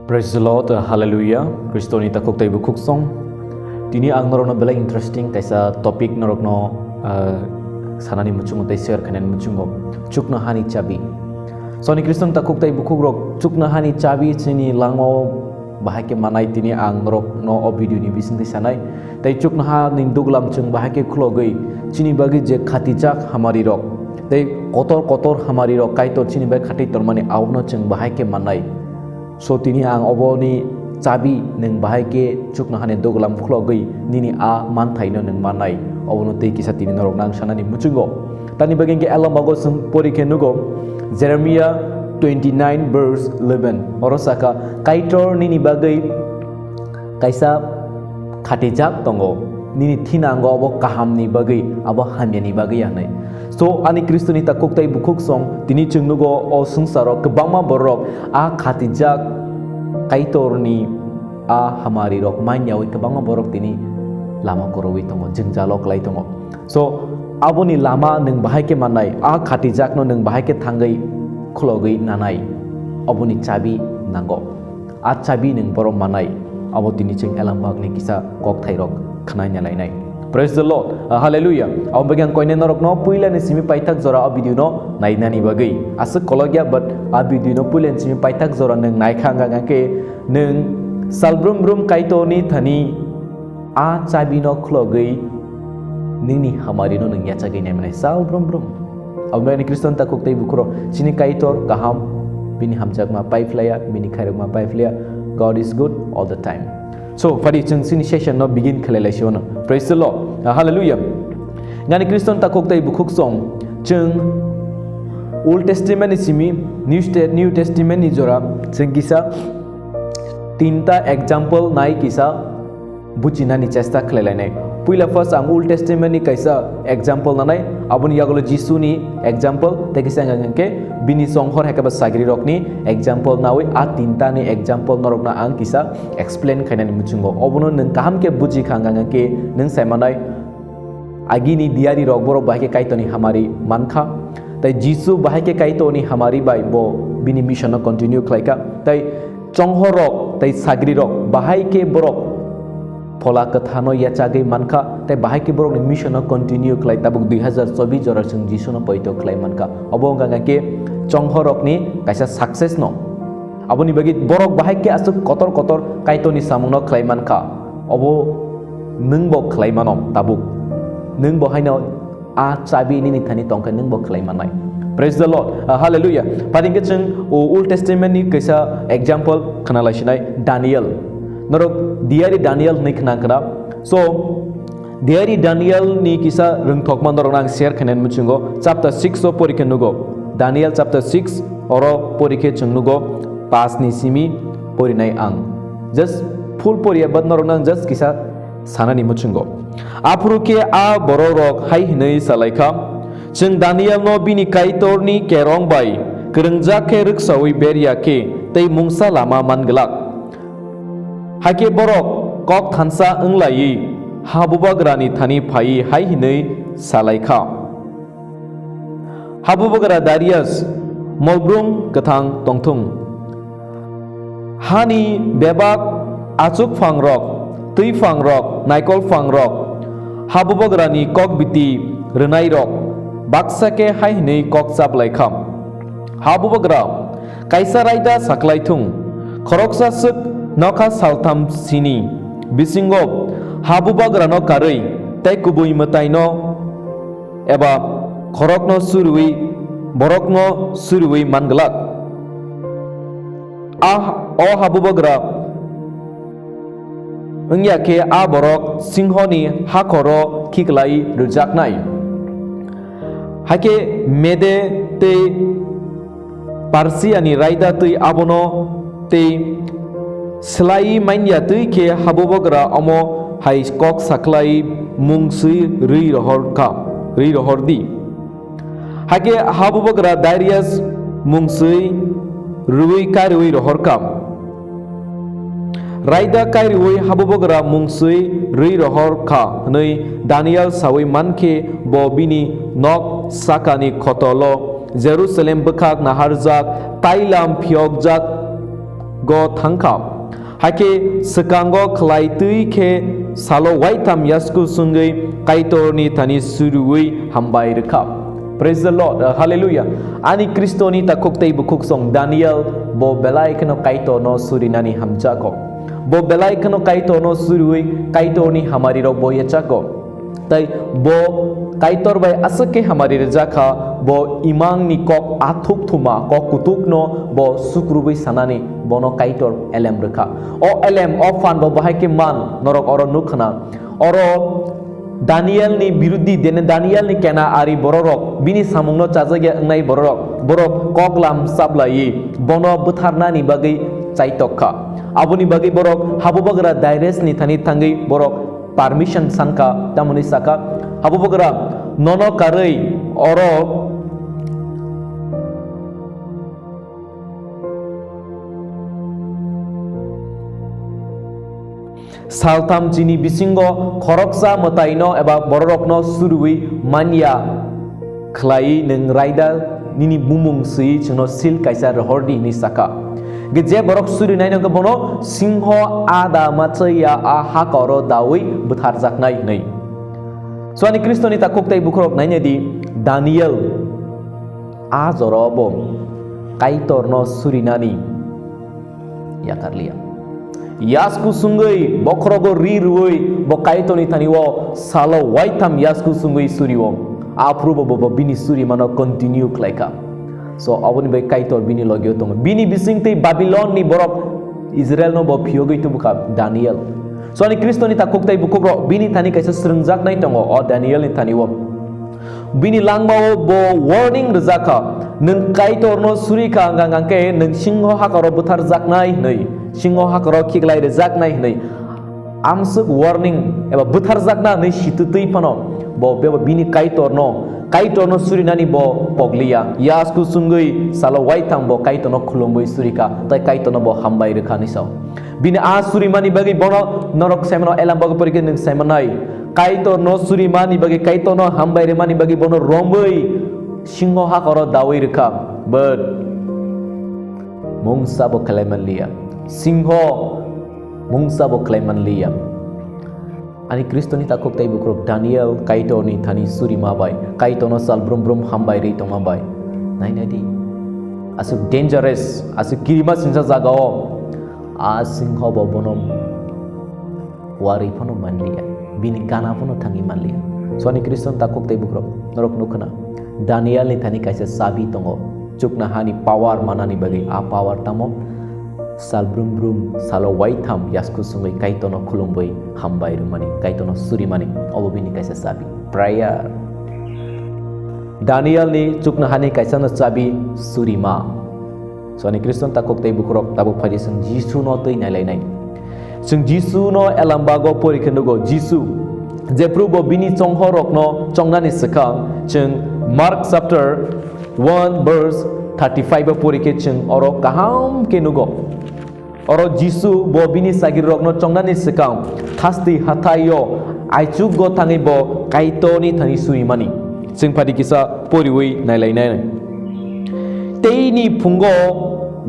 Praise the Lord, hallelujah. Kristoni takok tay bukuk song. Tini ang norok na bela interesting kaisa topik norok no sanani muchungo tay share kanen muchungo chuk na hani chabi. So ni Kriston takok tay bukuk rok chuk na hani chabi chini langmo bahake manai tini ang norok no o video ni bising tay sanai. Tay chuk na ha ning duglam chung bahake khlogai chini bagi je khatijak hamari rok. Tay kotor hamari rok kaitor chini bagi khati tormani awno chung bahake manai. So tini ang oboni cabi neng bahake cuk na hanen dogulam khlogai nini a man thaino neng manai obono tei kisa tini norok nang sanani muchungo tani bagenge alam bago sung porike nugo Jeremiah 29 verse 11 orosaka kaitor nini bagai kaisa khatijak tongo nini thinango obo kaham ni bagai abo hamyani bagai anai. So ani Kristoni takok tay bukuk song tini chungnugo o sungsaro kebangma borok a khatijak kaitor ni a hamari rok manyawi kebangma borok tini lama korowi tongo jengjalok lai tongo. So aboni lama neng bahake manai a khatijak no neng bahake thangai khlogai nanai aboni chabi nango a chabi neng borok manai abo tini cheng elambak ni kisa kok thairok khnai nyalai nai. Praise the Lord, hallelujah. Aw bagian koine norok no puila ni simi paitak zora a video no nainani bagai asuk kologya but a video no puila ni simi paitak zora neng naikhanga ngake neng salbrum kaito ni thani a chabi no khlogai nini hamari no neng yachagai nemnai salbrum aw ni Kriston takok tei bukro chini kaitor kaham bini hamjak ma paiflaya bini khairok ma paiflaya. God is good all the time. So, fadi chung sini session no begin khalelation. Praise the Lord. Hallelujah. Ngani Kriston takok tay bukuk song chung Old Testament ni simi New Testament ni jora chung kisa tinta example nai kisa buchina ni chesta khalelai. Puila first ang Old Testament ni kaisa example nanai abun yagolo Jisu ni example te kisa ngangke bini songhor hakaba sagri rokni example nawi a tinta ni example norok na ang kisa explain khainani muchungo obono neng kaham ke buji khanganga ke neng saimanai agini diari rok borok bahake kaitoni hamari mankha tai Jisu bahake kaitoni hamari bai bo bini mission no continue klaika tai chonghorok tai sagri rok bahake borok pola kathano yachagai mankha tai bahake borok ni mission no continue klai tabuk 2024 jora chung Jisu no poito klai mankha obo ganga ke chonghorok ni kaisa success no aboni bagi borok bahake asuk kotor kaito ni samung no klai mankha obo nung bo klai manom tabuk nung bo haino a chabi ni thani tongka nung bo klai manai. Praise the Lord, hallelujah. Padingke chung Old Testament ni kaisa example khanalai sinai Daniel norok diary Daniel ni khana kara. So diary Daniel ni kisa rungthokman norok nang share khanen muchungo chapter 6 o porike nugo Daniel chapter 6 oro porike chungnugo pas ni simi porinai ang just full poriya bad norok nang just kisa sanani muchungo apruke a bororok hai hinai salaika chung Daniel no bini kaitor ni kerong bai kerengja ke ruksawi beria ke tei mungsa lama mangelak hake borok kok thansa englai habubagrani thani phai hai hinai salaika habubagra Darius molbrum kathang tongthung hani bebak achuk fangrok tui fangrok naikol fangrok habubagrani kok biti renai rok baksake hai hinai kok chaplai kham habubagra kaisa raida saklai thung khoroksa suk nokha saltham sini bisingo habubagra no karei tai kubui matai no eba khorokno surui borokno surui manglak o habubagra engya ke a borok singhoni hakoro khiklai rujaknai hake mede te parsiani raida tui abono te selai mainya tui ke habubagra omo hai kok saklai mungsui ri rohor di hake habubagra Darius mungsui rui karui rohor kam raida karui habubagra mungsui ri rohor kha nei Daniel sawi manke bo bini nok sakani khotolo Jerusalem bekhak naharjak Tailam phiokjak go thangka hake sekango khlai tui ke salo waitam yasku sungai kaitorni tani surui hambai rekha. Praise the Lord, hallelujah. Ani Kristoni ta koktei bukuk song Daniel bo belai keno kaitor no surinani hamjako. Bo belai keno kaitor no surui kaitorni hamari ro bo yachako. Tai bo kaitor bai asake hamari rejaka bo imang ni kok athuk thuma kok kutuk no bo sukrubai sanani bono kaitor elem rekha. O elem o fan bo bahai ke man norok oro nukhana oro Daniel ni birudi dene Daniel ni kena ari bororok bini samungno chajage ngai bororok borok koklam sablai bono butharna ni bagai chaitokha abuni bagai borok habubagra daires ni thani thangai borok permission sanka tamuni saka habubagra nono karei oro saltam jini bisingo khoroksa motaino eba bororokno surui manya khlai neng raida nini bumung sui chno sil kaisa rohordi ni saka geje borok suri naino ke bono singho ada machaya a hakoro dawi buthar jaknai nei soani kristoni ta koktai bukrok naine di Daniel a jorobo kaitorno surinani ya karlia Yasku sungai bokrogo rirui bokaitoni taniwo salo waitam yasku sungai suriwo aprubo bobo bini suri mano continue klaika so awani bai kaitor bini logyo tong bini bisingte Babylon ni borok Israel no bo phiogai tu buka Daniel so ani Kristoni ta koktai bukobro bini tani kaisa srungjak nai tongo o Daniel ni taniwo bini langbawo bo warning rezaka nung kaitor no suri ka angangke nung singho hakaro buthar jaknai nei singho hakaro khiklai rezak nai nei amsuk warning eba buthar jakna nei situtui pano bo beba bini kaitor no suri nani bo poglia yasku sungui salo waitam bo kaitor no khulombai surika tai kaitor no bo hambai rekha ni sau bini a suri mani bagi bono norok semano elam bagi pergi nung semanai kaitor no suri mani bagi kaitor no hambai re mani bagi bono rombai singho hakaro dawai rekha but mungsa bo kaleman lia singho mungsa bo kaleman lia ani Kristoni ta koktai bukrok Daniel kaitor ni thani suri mabai kaitor no sal brum brum hambai re tong mabai nai di asu dangerous asu kirima sinsa jagao a singho bo bonom wari phono manlia bini kana phono thangi manlia so ani Kriston ta koktai bukrok norok nukhana Daniel ni thani kaisa sabi tongo chukna hani power manani bagi a power tamo sal brum brum salo waitam yasku sungai kaitono khulumbai hambai rumani kaitono surimani obobini kaisa sabi prayer Daniel ni chukna hani kaisa no sabi surima so ani Kriston ta koktai bukrok tabu phadi sung Jisu no tei nai lai nai sung Jisu no elambago porikhendogo Jisu jeprubo bini chonghorok no chongnani sekang chung Mark chapter 1 verse 35 porike chung oro kaham kenugo oro Jisu bo bini sagir rokno chongnani sekang thasti hatayo aichuk go thangi bo kaitoni thani surimani chung phadi kisa poriwi nailai nai teini phungo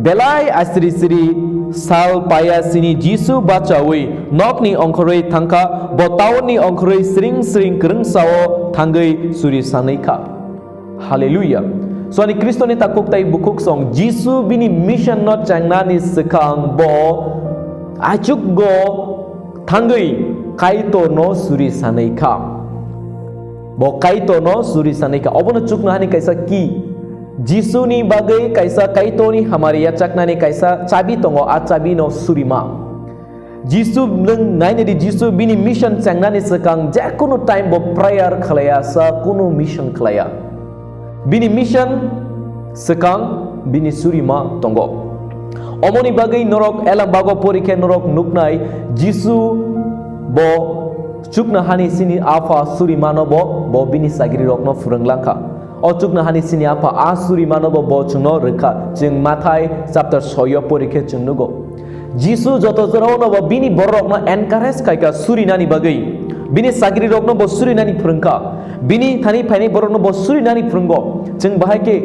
belai asri sri sal paya sini Jisu bacawi nokni ongkhorei thangka bo tauni ongkhorei sring sring kreng sawo thangai suri sanaika hallelujah so ani Kristoni ta koktai bukuk song Jisu bini mission no changnani sekang bo achuk go thangai kaito no suri sanaika bo kaito no suri sanaika obono chukna hani kaisa ki Jisu ni bagai kaisa kaito ni hamari ya chakna ni kaisa chabi tongo a chabi no surima Jisu nang naine di Jisu bini mission changnani sekang ja kuno time bo prayer khlaya sa kuno mission khlaya bini mission sekang bini surima tongo omoni bagai norok elam bago porike norok nuknai Jisu bo chukna hani sini afa surima no bo bini sagiri rokno furanglangka o chukna hani sini apa asuri manobo bo chungno rekha jeng mathai chapter 6 porike chungnugo Jisu joto jorao no bo bini borok no encourage kaika suri nani bagai bini sagiri rok no bo suri nani phurungka bini thani phaini borok no bo suri nani phurungo jeng bahai ke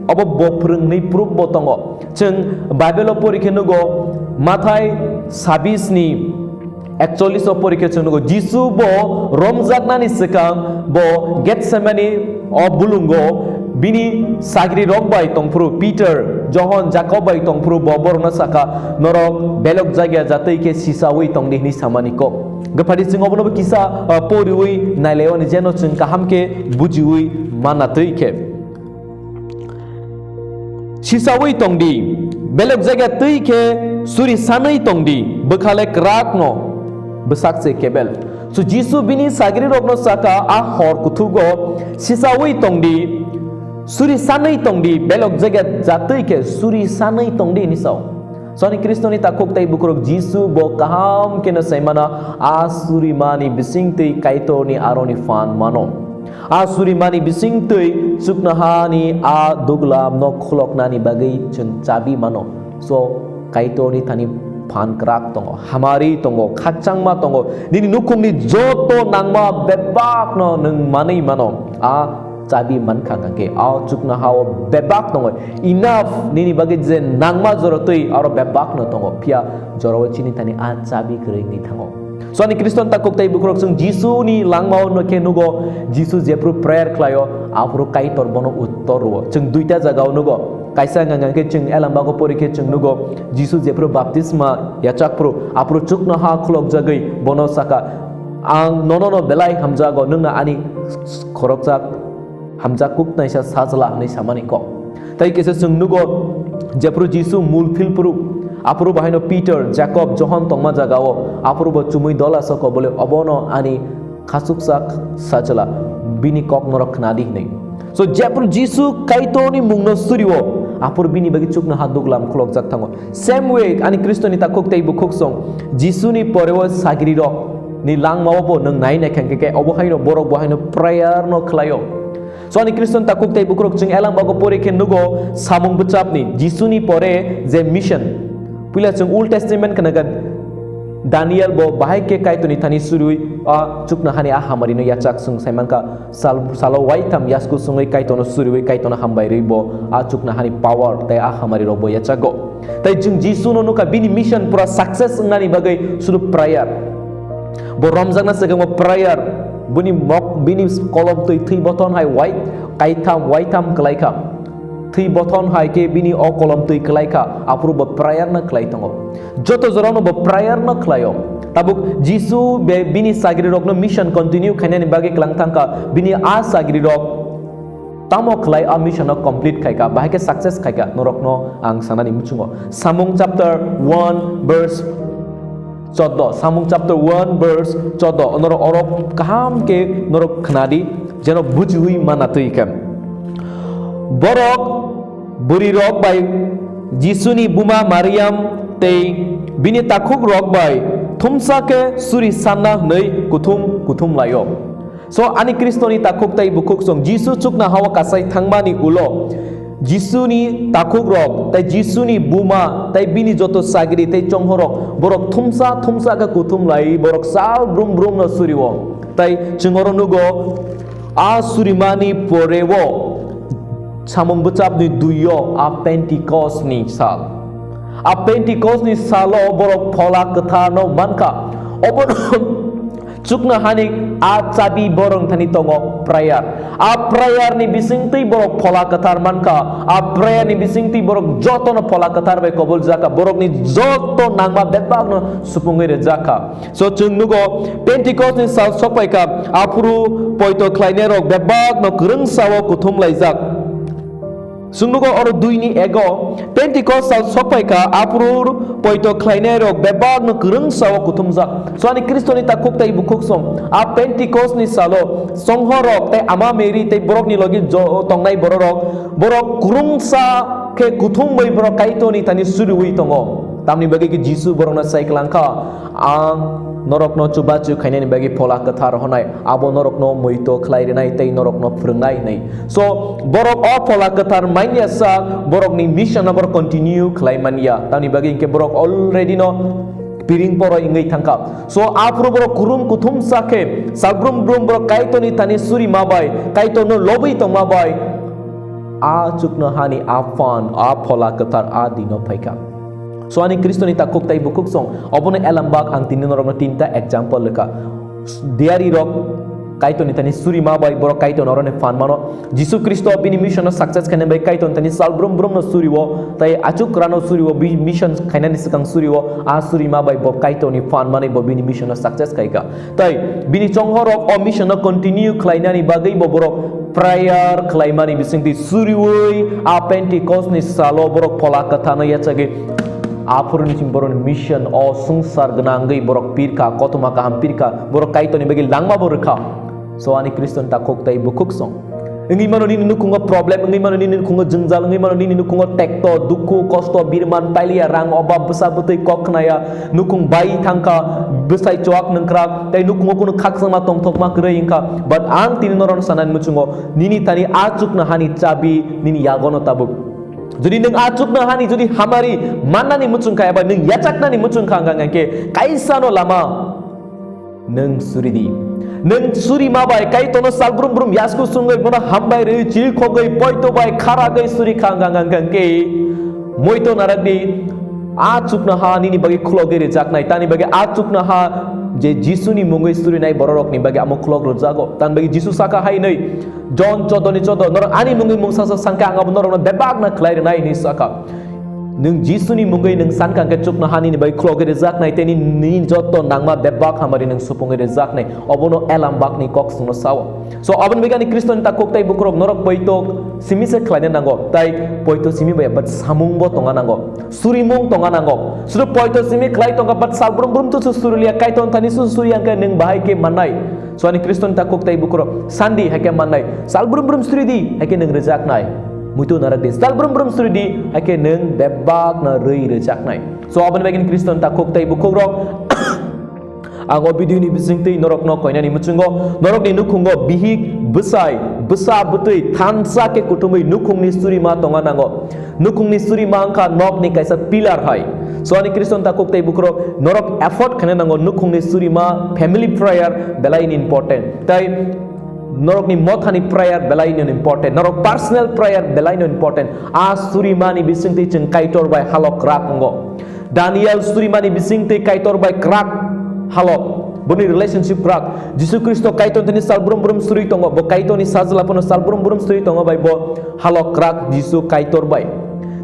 abo bo prung ni proof bo tongo chung Bible porike nugo Mathai 26 ni actually so porike chung nugo Jisu bo romjakna ni sikang bo Getsemani o bulungo bini sagri rok bai tongpru Peter John Jacob bai tongpru bobor na saka norok belok jagya jatei ke sisawi tongdi ni samaniko gapadi singo bono kisa poriwi naileo ni jeno chung kaham ke bujiwi manatei ke sisawi tongdi belok jagya tei ke suri sanai tongdi bekhale krak no besak se kebel so Jisu bini sagri rok no saka a hor kutugo sisawi tongdi suri sanai tongdi belok jagat jatui ke suri sanai tongdi ni sau soni Kristo ni takuk tai bukrok Jisu bo kaham ke na saimana a suri mani bising tei kaito ni aroni fan mano a suri mani bising tei sukna hani a duglam no khulok nani bagai chun chabi mano so kaito ni thani fan krak tongo hamari tongo khachangma tongo nini nukum ni joto nangma bebak no nung mani mano a chabi man khangke aw chukna haw bebak tongo enough nini bagi je nangma jorotoi aro bebak no tongo pia joro chini tani a chabi krei ni thango so ani Kriston takuk tai bukrok sung Jisu ni langmao no ke nugo Jisu jepru prayer klayo apru kai tor bono uttor ro chung duita jagao nugo kaisa ngangang ke chung elamba ko pori ke chung nugo Jisu jepru baptisma yachak pro apru chukna ha khlok jagai bono saka ang nono belai hamjago nungna ani khorokjak hamjak kuk naisa sajla ni samani ko tai kese sungnugo jepru Jisu mulfil puru apuru bahino Peter Jacob John tongma jagao apuru bo chumui dola soko bole obono ani khasuksak sajla bini kok norok nadi nei so jepru Jisu kaito ni mungno suriwo apur bini bagi chukna haduglam khlok jak thango same way ani Kristo ni takuk tai bukhok song Jisu ni porewo sagri ro ni lang mawo nang nai na khangke ke obohaino borok bohaino prayer no khlayo so ani Kriston takuk tai bukrok chung elang bago pore ke nugo samung buchap ni Jisu ni pore je mission pula chung Old Testament kanagan Daniel bo bahai ke kai tuni thani surui a chukna hani a hamari no yachak sung saiman ka salo waitam yasku sungai kai tono surui kai tono hambai ribo a chukna hani power tai a hamari robo yachago tai chung Jisu no nuka bini mission pura success ngani bagai suru prayer bo Ramzan na segang prayer buni mok bini kolom tui thi boton hai white kaitam whiteam kelaika thi boton hai ke bini o kolom tui kelaika apru bo prayer na kelai tongo joto zorano bo prayer na kelayo tabuk Jisu be bini sagri rok no mission continue khane ni bagi kelang tangka bini a sagri rok tamo kelai a mission no complete khaika bahake success khaika norok no ang sanani muchungo Samung chapter 1 verse 14 Samung chapter 1 verse 14 onoro orok kaham ke norok khnadi jeno bujui manatui kam borok buri rok bai Jisuni buma Mariam tei bini takuk rok bai thumsa ke suri sanna nei kuthum layo so ani Kristoni takuk tai bukuk song Jisu chukna hawa kasai thangmani ulo Jisuni takuk rok tai Jisuni buma tai bini joto sagri tai chonghorok borok thumsa ka kuthum lai borok sal brum no suriwo tai chungoro nugo a surimani porewo samung bucap ni duyo a Pentecost ni sal salo borok phola katha no manka obon chukna hani a chabi borong thani tongo prayer a prayer ni bisingti borok phola kathar manka a prayer ni bisingti borok joto no phola kathar be kobol jaka borok ni joto nangma betbag no supungai re jaka so chungnugo Pentecost ni sal sopai ka apuru poito klaine rok betbag no kurung sawo kuthum laijak sungnugo oro duini ego Pentecost sal sopai ka apurur poito klaine rok bebag no kurung sawo kuthumja so ani Kristoni takuk tai bukuk som a Pentecost ni salo songhorok te ama meri te borok ni logi tongnai borok kurung sa ke kuthum bai borok kaito ni tani surui tongo tamni bagi ki Jisu borok na saiklanka ang norok no chubachu khainani bagi phola kathar honai abo norok no moito khlai renai tei norok no phrengnai nei so borok o phola kathar mania sa borok ni mission na borok continue khlai mania tani bagi ke borok already no piring poro ingai thangkap so apro borok kurum kuthum sake sabrum brum borok kaito ni tani suri mabai kaito no lobi to mabai chukna hani afan phola ketar dino paika. So ani Kristo ni takuk tai bukuk song obone elambak ang tinin norong tinta example leka diari rok kaito ni tani suri ma bai borok kaito norone fan mano Jisu Kristo bini mission success kane bai kaito tani sal brum brum no suri wo tai achuk krano suri wo mission kane ni sekang suri wo suri ma bai bob kaito ni fan mane bo bini mission success kaika tai bini chonghorok o mission continue klaina ni bagai bo borok prayer klaimani bising di suri woi pentecost ni salo borok pola kathana ya chage apur ni simboron mission o sungsar gnangai borok pirka kotuma ka hampirka borok kaito ni bagi langma borka so ani Kriston takok tai bukuk song ngi mano ni nukungo problem ngi mano ni nukungo jengjal ngi mano ni nukungo tekto duku kosto birman pailia rang oba besar betai koknaya nukung bai thangka besai coak nengkrak tai nukungo kuno khak sama tong thok ma krei ingka but ang tin noron sanan muchungo nini tani achuk na hani chabi nini yagono tabuk jadi neng achuk na hani jadi hamari mana ni muchung kaya ba neng yachak na ni muchung khanga ngake kaisano lama neng suridi neng suri ma bai kai tono sal brum brum yasku sungai bona hambai re chil khogai poito bai khara gai suri khanga ngangke moito naradi achuk na ha ni bagi khloge re jak nai tani bagi achuk na ha je Jisu ni mungai suri nai bororok ni bagi amo khlog ro jago tan bagi Jisu saka hai nei John 14 nor ani mungai mungsa sangka angab nor bebak na khlai nai ni saka nung Jisu ni mungai nung sankang ke chuk na hani ni bai khlog re jak nai teni ni joto nangma bebak hamari nung supung re jak nai obono elam bak ni kok suno sawa so abon begani Kriston takok tai bukrok norok poitok simi se khlane nango tai poito simi bai bat samung bo tonga nango suri mung tonga nango sudo poito simi khlai tonga bat sal brum brum tu surulia kai ton tani su suri angka nung bahai ke manai so ani Kriston takok tai bukrok sandi hake manai sal brum brum suri di hake nung rejak nai mutu narak des sal brum brum suri di hake nung bebak na rei rejak nai so abon begani Kriston takok tai bukrok ang obidu ni bisingti norok no koina ni muchungo norok ni nukungo bihik besai besa betui thansa ke kutumui nukung ni suri ma tonga nango nukung ni suri ma angka nok ni kaisa pilar hai so ani Kriston takok tai bukro norok effort khane nango nukung ni suri ma family prayer belai ni important tai norok ni mothani prayer belai ni important norok personal prayer belai ni important suri ma ni bisingti chung kaitor bai halok rak ngo Daniel suri ma ni bisingti kaitor bai krak halok boni relationship rak Jisu Kristo kaiton tani sal brum brum suri tongo bo kaiton ni sajla pono sal brum brum suri tongo bai bo halok rak Jisu kaitor bai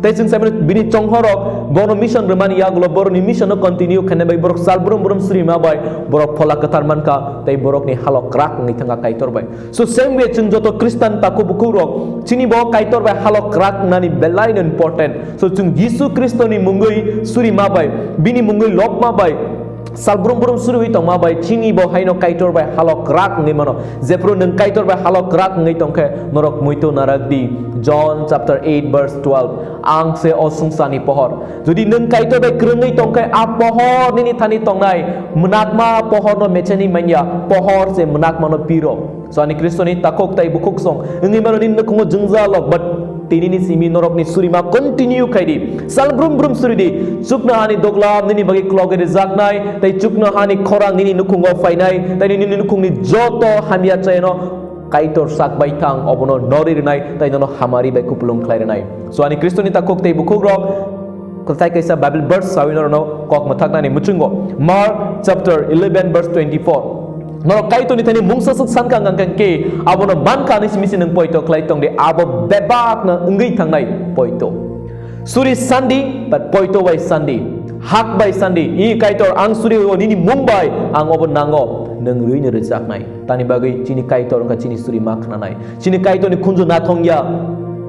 tai sing samen bini chonghorok bono mission remani ya glo boro ni mission no continue khane bai borok sal brum brum suri ma bai borok phola katar manka tai borok ni halok rak ngi thanga kaitor bai so same way chung joto Kristan taku bukurok chini bo kaitor bai halok rak nani belai important so chung Jisu Kristo ni mungui suri ma bai bini mungui lok ma bai sal brum brum suri wi tong ma bai chingi bo haino kaitor bai halok rak ngi mano zepro nang kaitor bai halok rak ngi tong ke norok muito narak di John chapter 8 verse 12 ang se osung sani pohor jodi nang kaitor bai krungi tong ke pohor ni thani tong nai menakma pohor no mechani manya pohor se menakma no piro so ani Kristo ni takok tai bukuk song ngi mano nin kungo jengza lok but tini ni simi norok ni suri ma continue kaidi sal brum brum suri di chukna hani doglam nini bagi klog re zaknai tai chukna hani khorang nini nukungo fainai tai nini nukung ni joto hamia chaino kaitor sak bai thang obono nori renai tai nono hamari bai kupulung khlai renai so ani Kristo ni takok tai bukuk rok kaltai kaisa Bible verse sawino no kok mathak na ni muchungo Mark chapter 11 verse 24 norok kaito ni tani mungsa sut sankang angkan ke abono banka ni simisi nang poito klaitong de abo bebak na ngai thangnai poito suri sandi but poito bai sandi hak bai sandi I kaitor ang suri ni Mumbai ang obon nango nang rui ni rezak nai tani bagai chini kaitor ka chini suri makna nai chini kaito ni kunju na thongya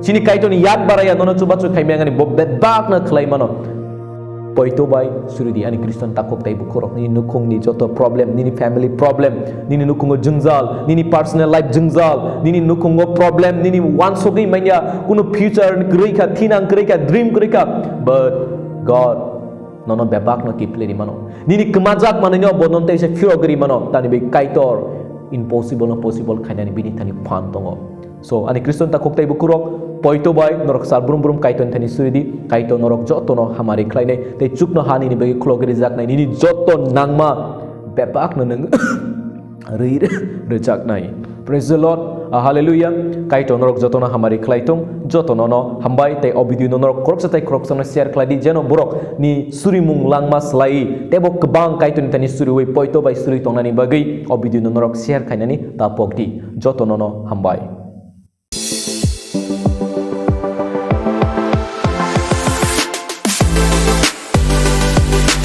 chini kaito ni yak baraya nono chuba chu khaimyangani bo bebak na khlai mano poito bai suri di ani Kriston takok tai bukurok ni nukung ni joto problem ni family problem ni nukungo jengzal ni personal life jengzal ni nukungo problem ni wan sogi manya kuno future grei ka thinang grei ka dream grei ka but God nono bebak no kiple ni mano ni kemajak mananya bonon tai se firo gri mano tani be kaitor impossible no possible khana ni bini tani phan tongo so ani Kriston takok tai bukurok poito bai norok sal brum brum kaiton thani suridi kaito norok joto no hamari khlaine te chukno hani ni bagi klogri jak nai ni joto nangma bebak no nang rei rejak nai praise the Lord haleluya kaito norok jotono hamari khlaitung jotono no hambai tei o video norok korok satai korok sono share khladi jeno borok ni surimung langma slai tebo kebang kaito ni tani suri wei poito bai suri tongnani bagai o video norok share khainani tapok di jotono no hambai